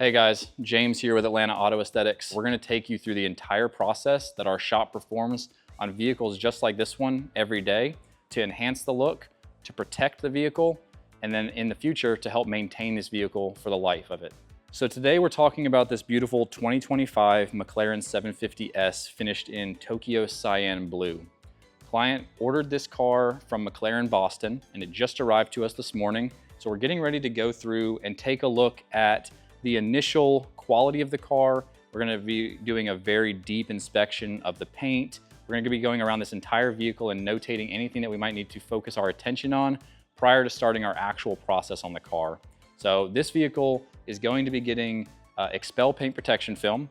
Hey guys, James here with Atlanta Auto Aesthetics. We're gonna take you through the entire process that our shop performs on vehicles just like this one every day to enhance the look, to protect the vehicle, and then in the future to help maintain this vehicle for the life of it. So today we're talking about this beautiful 2025 McLaren 750S finished in Tokyo Cyan Blue. Client ordered this car from McLaren Boston and it just arrived to us this morning. So we're getting ready to go through and take a look at the initial quality of the car. We're gonna be doing a very deep inspection of the paint. We're gonna be going around this entire vehicle and notating anything that we might need to focus our attention on prior to starting our actual process on the car. So this vehicle is going to be getting expel paint protection film,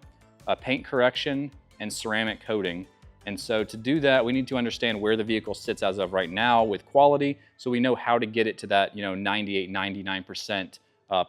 paint correction, and ceramic coating. And so to do that, we need to understand where the vehicle sits as of right now with quality, so we know how to get it to that 98, 99%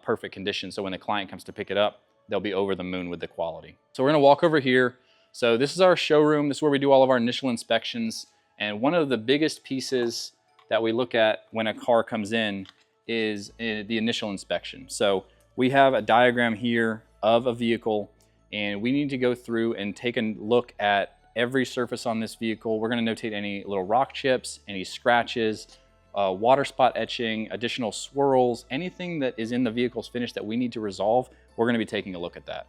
perfect condition. So when the client comes to pick it up, they'll be over the moon with the quality. So we're gonna walk over here. So this is our showroom. This is where we do all of our initial inspections. And one of the biggest pieces that we look at when a car comes in is the initial inspection. So we have a diagram here of a vehicle, and we need to go through and take a look at every surface on this vehicle. We're gonna notate any little rock chips, any scratches, water spot etching, additional swirls, anything that is in the vehicle's finish that we need to resolve. We're gonna be taking a look at that.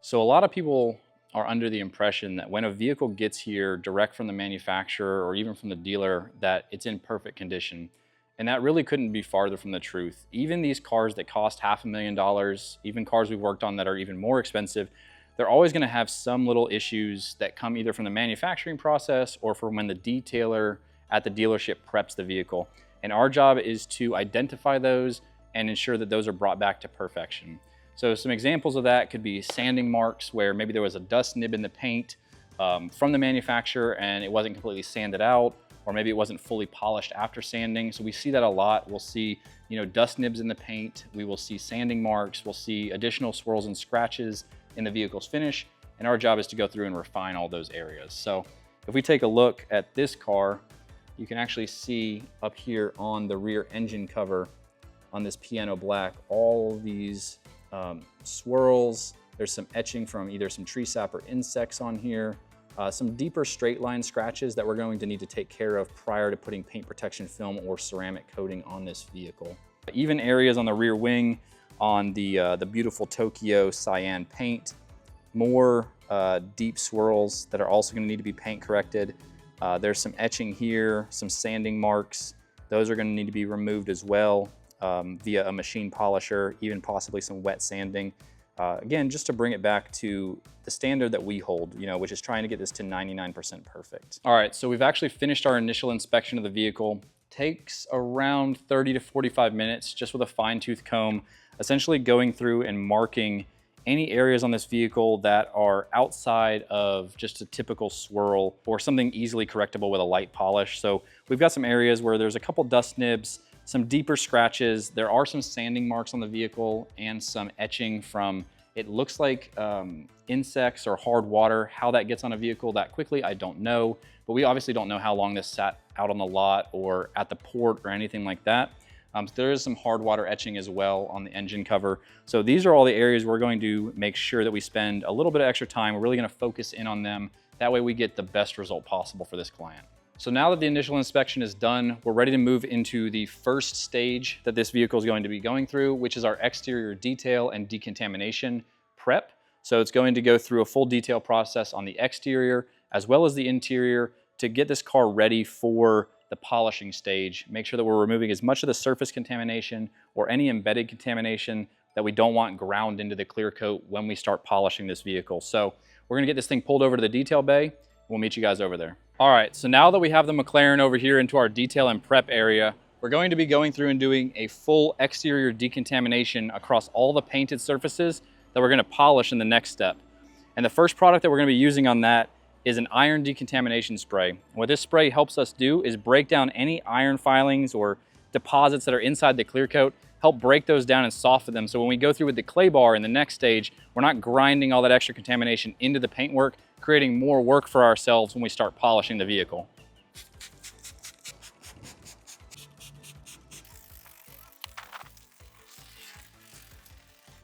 So a lot of people are under the impression that when a vehicle gets here direct from the manufacturer or even from the dealer, that it's in perfect condition. And that really couldn't be farther from the truth. Even these cars that cost $500,000, even cars we've worked on that are even more expensive, they're always gonna have some little issues that come either from the manufacturing process or from when the detailer at the dealership preps the vehicle. And our job is to identify those and ensure that those are brought back to perfection. So some examples of that could be sanding marks where maybe there was a dust nib in the paint from the manufacturer and it wasn't completely sanded out, or maybe it wasn't fully polished after sanding. So we see that a lot. We'll see, dust nibs in the paint. We will see sanding marks. We'll see additional swirls and scratches in the vehicle's finish. And our job is to go through and refine all those areas. So if we take a look at this car, you can actually see up here on the rear engine cover on this piano black, all these swirls. There's some etching from either some tree sap or insects on here. Some deeper straight line scratches that we're going to need to take care of prior to putting paint protection film or ceramic coating on this vehicle. Even areas on the rear wing on the beautiful Tokyo Cyan paint, more deep swirls that are also going to need to be paint corrected. There's some etching here, some sanding marks. Those are going to need to be removed as well via a machine polisher, even possibly some wet sanding. Again, just to bring it back to the standard that we hold, which is trying to get this to 99% perfect. All right, so we've actually finished our initial inspection of the vehicle. Takes around 30 to 45 minutes just with a fine-tooth comb, essentially going through and marking any areas on this vehicle that are outside of just a typical swirl or something easily correctable with a light polish. So we've got some areas where there's a couple dust nibs, some deeper scratches. There are some sanding marks on the vehicle and some etching from, it looks like insects or hard water. How that gets on a vehicle that quickly, I don't know. But we obviously don't know how long this sat out on the lot or at the port or anything like that. So there is some hard water etching as well on the engine cover. So these are all the areas we're going to make sure that we spend a little bit of extra time. We're really gonna focus in on them. That way we get the best result possible for this client. So now that the initial inspection is done, we're ready to move into the first stage that this vehicle is going to be going through, which is our exterior detail and decontamination prep. So it's going to go through a full detail process on the exterior as well as the interior to get this car ready for the polishing stage. Make sure that we're removing as much of the surface contamination or any embedded contamination that we don't want ground into the clear coat when we start polishing this vehicle. So we're gonna get this thing pulled over to the detail bay. We'll meet you guys over there. All right, so now that we have the McLaren over here into our detail and prep area, we're going to be going through and doing a full exterior decontamination across all the painted surfaces that we're gonna polish in the next step. And the first product that we're gonna be using on that is an iron decontamination spray. And what this spray helps us do is break down any iron filings or deposits that are inside the clear coat, help break those down and soften them. So when we go through with the clay bar in the next stage, we're not grinding all that extra contamination into the paintwork, creating more work for ourselves when we start polishing the vehicle.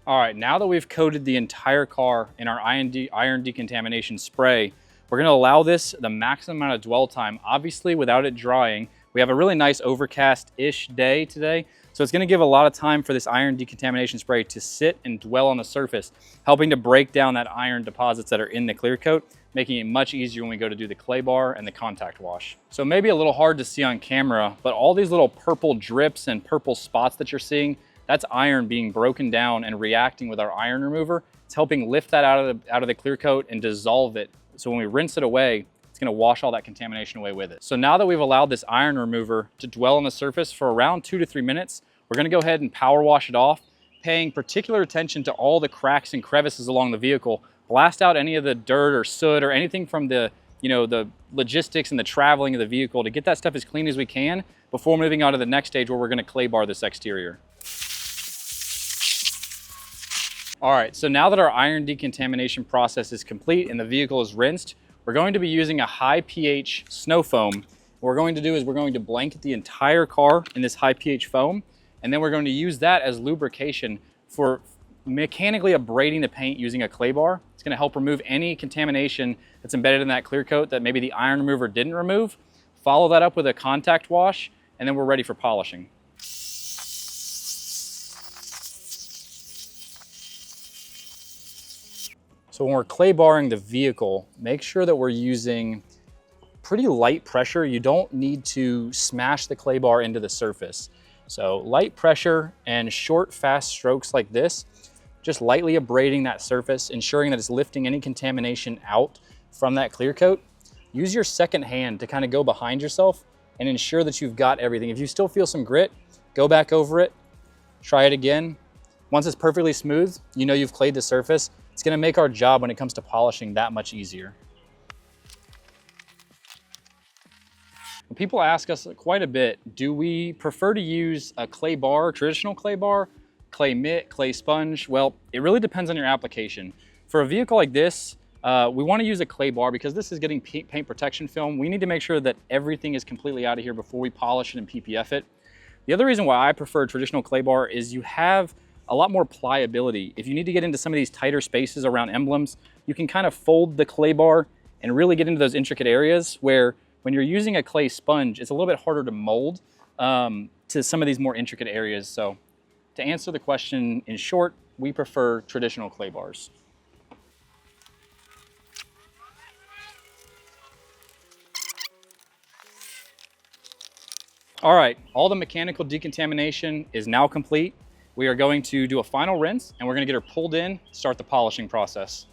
All right, now that we've coated the entire car in our iron decontamination spray, we're gonna allow this the maximum amount of dwell time, obviously without it drying. We have a really nice overcast-ish day today, so it's gonna give a lot of time for this iron decontamination spray to sit and dwell on the surface, helping to break down that iron deposits that are in the clear coat, making it much easier when we go to do the clay bar and the contact wash. So maybe a little hard to see on camera, but all these little purple drips and purple spots that you're seeing, that's iron being broken down and reacting with our iron remover. It's helping lift that out of the clear coat and dissolve it. So when we rinse it away, it's gonna wash all that contamination away with it. So now that we've allowed this iron remover to dwell on the surface for around 2 to 3 minutes, we're gonna go ahead and power wash it off, paying particular attention to all the cracks and crevices along the vehicle. Blast out any of the dirt or soot or anything from the logistics and the traveling of the vehicle to get that stuff as clean as we can before moving on to the next stage where we're gonna clay bar this exterior. All right, so now that our iron decontamination process is complete and the vehicle is rinsed, we're going to be using a high pH snow foam. What we're going to do is we're going to blanket the entire car in this high pH foam, and then we're going to use that as lubrication for mechanically abrading the paint using a clay bar. It's gonna help remove any contamination that's embedded in that clear coat that maybe the iron remover didn't remove. Follow that up with a contact wash, and then we're ready for polishing. So when we're clay barring the vehicle, make sure that we're using pretty light pressure. You don't need to smash the clay bar into the surface. So light pressure and short, fast strokes like this, just lightly abrading that surface, ensuring that it's lifting any contamination out from that clear coat. Use your second hand to kind of go behind yourself and ensure that you've got everything. If you still feel some grit, go back over it, try it again. Once it's perfectly smooth, you know you've clayed the surface. It's gonna make our job when it comes to polishing that much easier. People ask us quite a bit, do we prefer to use a clay bar, traditional clay bar, clay mitt, clay sponge? Well, it really depends on your application. For a vehicle like this, we wanna use a clay bar because this is getting paint protection film. We need to make sure that everything is completely out of here before we polish it and PPF it. The other reason why I prefer traditional clay bar is you have a lot more pliability. If you need to get into some of these tighter spaces around emblems, you can kind of fold the clay bar and really get into those intricate areas where when you're using a clay sponge, it's a little bit harder to mold to some of these more intricate areas. So to answer the question in short, we prefer traditional clay bars. All right, all the mechanical decontamination is now complete. We are going to do a final rinse and we're gonna get her pulled in, start the polishing process.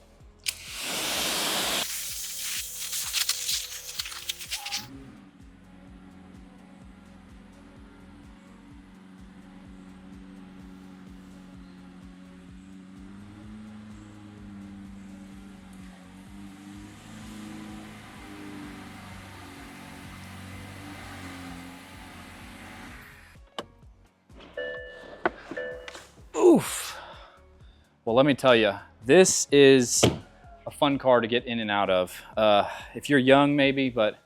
Oof. Well, let me tell you, this is a fun car to get in and out of. If you're young, maybe, but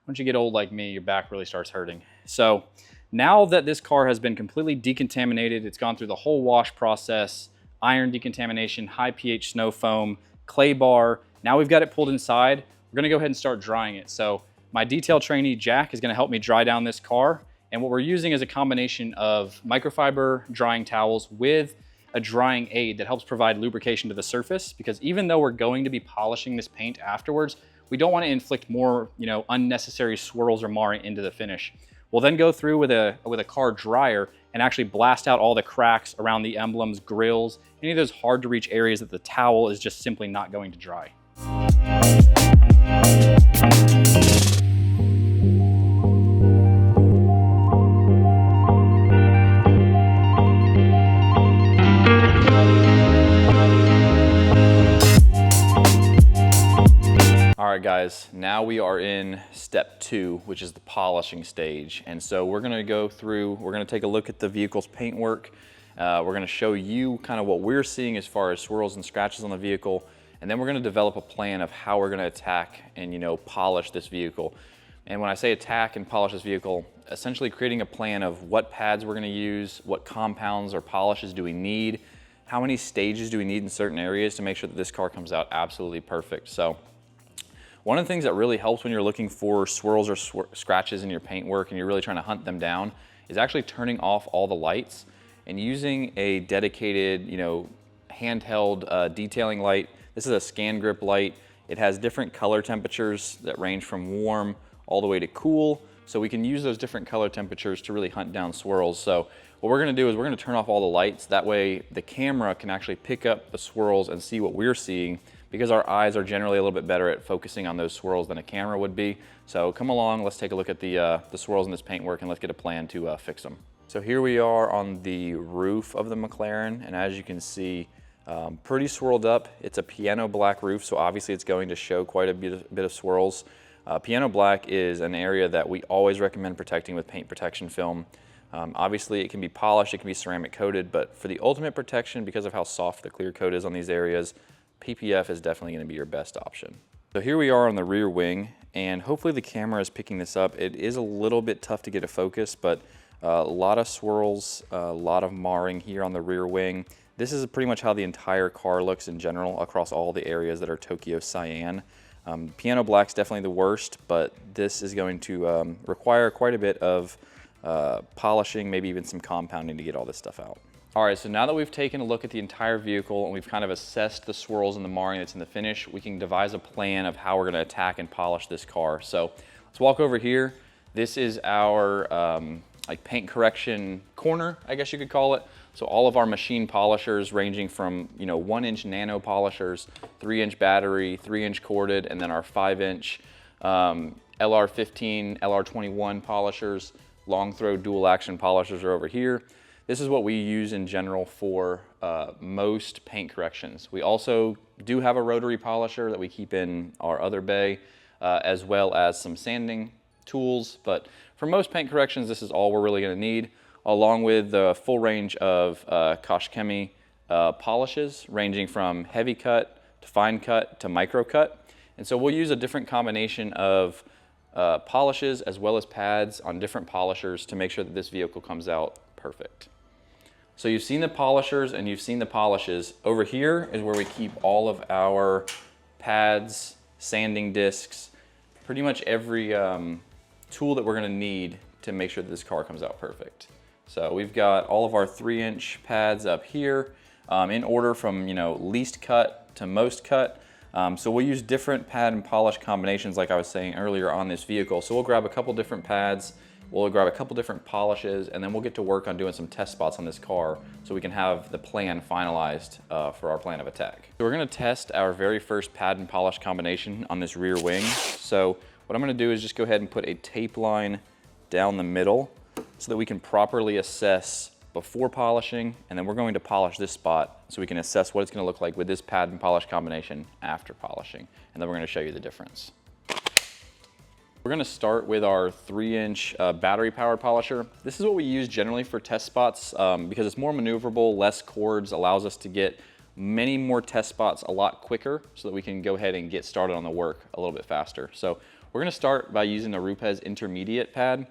once you get old like me, your back really starts hurting. So now that this car has been completely decontaminated, it's gone through the whole wash process, iron decontamination, high pH snow foam, clay bar. Now we've got it pulled inside. We're gonna go ahead and start drying it. So my detail trainee, Jack, is gonna help me dry down this car. And what we're using is a combination of microfiber drying towels with a drying aid that helps provide lubrication to the surface, because even though we're going to be polishing this paint afterwards, we don't want to inflict more, unnecessary swirls or marring into the finish. We'll then go through with a car dryer and actually blast out all the cracks around the emblems, grills, any of those hard to reach areas that the towel is just simply not going to dry. All right, guys, now we are in step 2, which is the polishing stage. And so we're gonna go through, we're gonna take a look at the vehicle's paintwork. We're gonna show you kind of what we're seeing as far as swirls and scratches on the vehicle. And then we're gonna develop a plan of how we're gonna attack and, polish this vehicle. And when I say attack and polish this vehicle, essentially creating a plan of what pads we're gonna use, what compounds or polishes do we need, how many stages do we need in certain areas to make sure that this car comes out absolutely perfect. So one of the things that really helps when you're looking for swirls or scratches in your paintwork and you're really trying to hunt them down is actually turning off all the lights and using a dedicated, handheld detailing light. This is a scan grip light. It has different color temperatures that range from warm all the way to cool. So we can use those different color temperatures to really hunt down swirls. So what we're gonna do is we're gonna turn off all the lights. That way the camera can actually pick up the swirls and see what we're seeing, because our eyes are generally a little bit better at focusing on those swirls than a camera would be. So come along, let's take a look at the swirls in this paintwork and let's get a plan to fix them. So here we are on the roof of the McLaren, and as you can see, pretty swirled up. It's a piano black roof, so obviously it's going to show quite a bit of swirls. Piano black is an area that we always recommend protecting with paint protection film. Obviously it can be polished, it can be ceramic coated, but for the ultimate protection, because of how soft the clear coat is on these areas, PPF is definitely going to be your best option. So here we are on the rear wing, and hopefully the camera is picking this up. It is a little bit tough to get a focus, but a lot of swirls, a lot of marring here on the rear wing. This is pretty much how the entire car looks in general across all the areas that are Tokyo Cyan. Piano black's definitely the worst, but this is going to require quite a bit of polishing, maybe even some compounding to get all this stuff out. All right, so now that we've taken a look at the entire vehicle and we've kind of assessed the swirls and the marring that's in the finish, we can devise a plan of how we're gonna attack and polish this car. So let's walk over here. This is our like paint correction corner, I guess you could call it. So all of our machine polishers ranging from 1-inch nano polishers, 3-inch battery, 3-inch corded, and then our 5-inch LR15, LR21 polishers, long throw dual action polishers are over here. This is what we use in general for most paint corrections. We also do have a rotary polisher that we keep in our other bay, as well as some sanding tools. But for most paint corrections, this is all we're really gonna need, along with the full range of Koshchemi polishes, ranging from heavy cut to fine cut to micro cut. And so we'll use a different combination of polishes as well as pads on different polishers to make sure that this vehicle comes out perfect. So you've seen the polishers and you've seen the polishes. Over here is where we keep all of our pads, sanding discs, pretty much every tool that we're gonna need to make sure that this car comes out perfect. So we've got all of our 3-inch pads up here in order from least cut to most cut. So we'll use different pad and polish combinations like I was saying earlier on this vehicle. So we'll grab a couple different pads, we'll grab a couple different polishes, and then we'll get to work on doing some test spots on this car so we can have the plan finalized for our plan of attack. So we're gonna test our very first pad and polish combination on this rear wing. So what I'm gonna do is just go ahead and put a tape line down the middle so that we can properly assess before polishing, and then we're going to polish this spot so we can assess what it's gonna look like with this pad and polish combination after polishing, and then we're gonna show you the difference. We're gonna start with our 3-inch battery powered polisher. This is what we use generally for test spots because it's more maneuverable, less cords, allows us to get many more test spots a lot quicker so that we can go ahead and get started on the work a little bit faster. So we're gonna start by using the Rupes intermediate pad.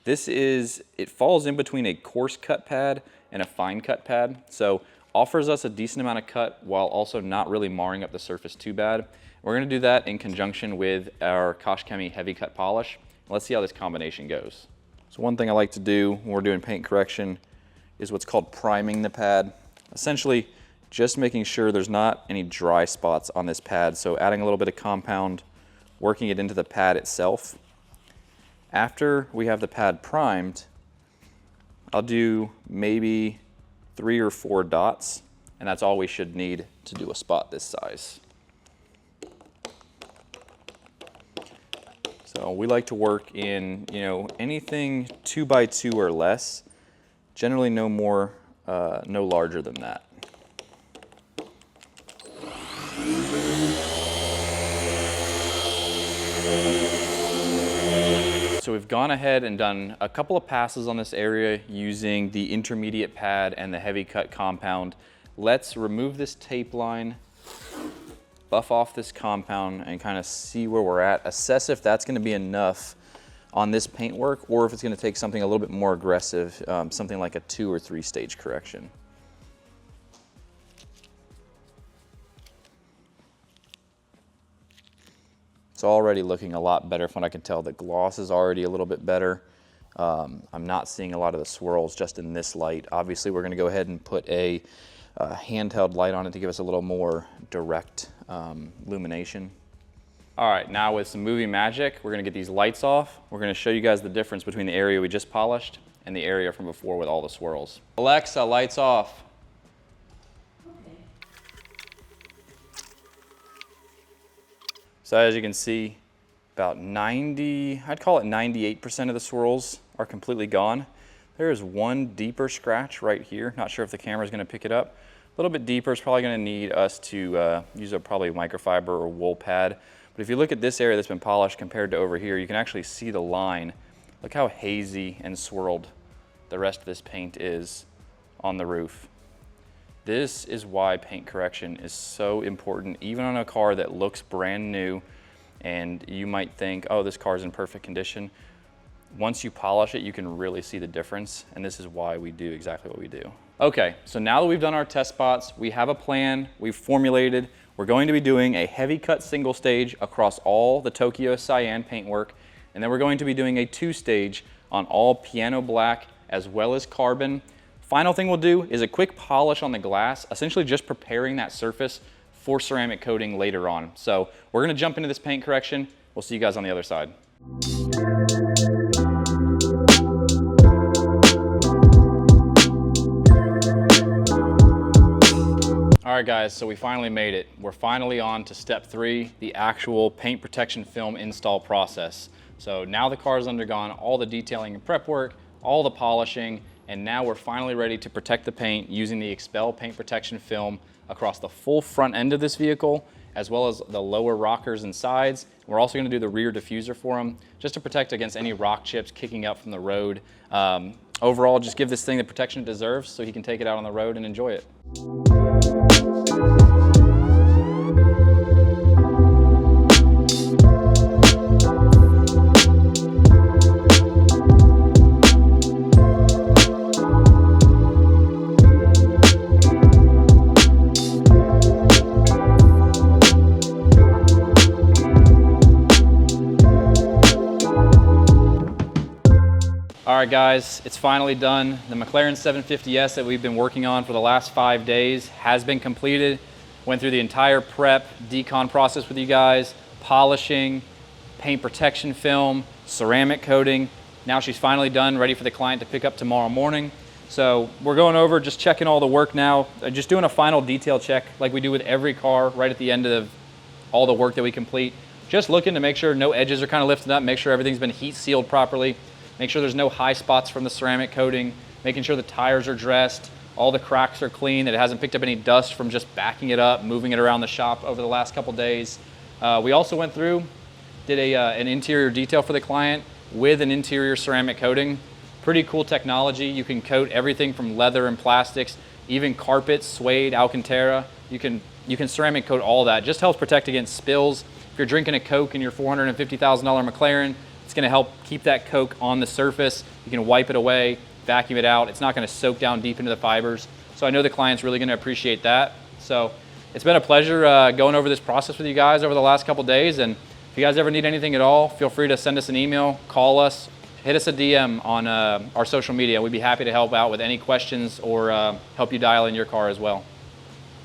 It falls in between a coarse cut pad and a fine cut pad. So offers us a decent amount of cut while also not really marring up the surface too bad. We're gonna do that in conjunction with our Koshchemi heavy cut polish. Let's see how this combination goes. So one thing I like to do when we're doing paint correction is what's called priming the pad. Essentially, just making sure there's not any dry spots on this pad. So adding a little bit of compound, working it into the pad itself. After we have the pad primed, I'll do maybe 3 or 4 dots, and that's all we should need to do a spot this size. So we like to work in, anything 2 by 2 or less, generally no more, no larger than that. So we've gone ahead and done a couple of passes on this area using the intermediate pad and the heavy cut compound. Let's remove this tape line, buff off this compound, and kind of see where we're at. Assess if that's going to be enough on this paintwork or if it's going to take something a little bit more aggressive, something like a 2 or 3 stage correction. It's already looking a lot better from what I can tell. The gloss is already a little bit better. I'm not seeing a lot of the swirls just in this light. Obviously, we're going to go ahead and put a handheld light on it to give us a little more direct illumination. All right, now with some movie magic, we're going to get these lights off. We're going to show you guys the difference between the area we just polished and the area from before with all the swirls. Alexa, lights off. So as you can see, about 90, I'd call it 98% of the swirls are completely gone. There is one deeper scratch right here. Not sure if the camera is going to pick it up. A little bit deeper is probably going to need us to use probably microfiber or wool pad. But if you look at this area that's been polished compared to over here, you can actually see the line. Look how hazy and swirled the rest of this paint is on the roof. This is why paint correction is so important, even on a car that looks brand new and you might think, oh, this car's in perfect condition. Once you polish it, you can really see the difference, and this is why we do exactly what we do. Okay, so now that we've done our test spots, we have a plan, we've formulated. We're going to be doing a heavy cut single stage across all the Tokyo cyan paintwork, and then we're going to be doing a 2-stage on all piano black as well as carbon. Final thing we'll do is a quick polish on the glass, essentially just preparing that surface for ceramic coating later on. So we're gonna jump into this paint correction. We'll see you guys on the other side. All right guys, so we finally made it. We're finally on to step 3, the actual paint protection film install process. So now the car's undergone all the detailing and prep work, all the polishing, and now we're finally ready to protect the paint using the Expel paint protection film across the full front end of this vehicle, as well as the lower rockers and sides. We're also gonna do the rear diffuser for them, just to protect against any rock chips kicking up from the road. Overall, just give this thing the protection it deserves so he can take it out on the road and enjoy it. All right guys, it's finally done. The McLaren 750S that we've been working on for the last 5 days has been completed. Went through the entire prep, decon process with you guys, polishing, paint protection film, ceramic coating. Now she's finally done, ready for the client to pick up tomorrow morning. So we're going over, just checking all the work now, just doing a final detail check like we do with every car right at the end of all the work that we complete. Just looking to make sure no edges are kind of lifted up, make sure everything's been heat sealed properly. Make sure there's no high spots from the ceramic coating, making sure the tires are dressed, all the cracks are clean, that it hasn't picked up any dust from just backing it up, moving it around the shop over the last couple days. We also went through, did an interior detail for the client with an interior ceramic coating. Pretty cool technology. You can coat everything from leather and plastics, even carpets, suede, Alcantara. You can ceramic coat all that. Just helps protect against spills. If you're drinking a Coke in your $450,000 McLaren, it's gonna help keep that Coke on the surface. You can wipe it away, vacuum it out. It's not gonna soak down deep into the fibers. So I know the client's really gonna appreciate that. So it's been a pleasure going over this process with you guys over the last couple days. And if you guys ever need anything at all, feel free to send us an email, call us, hit us a DM on our social media. We'd be happy to help out with any questions or help you dial in your car as well.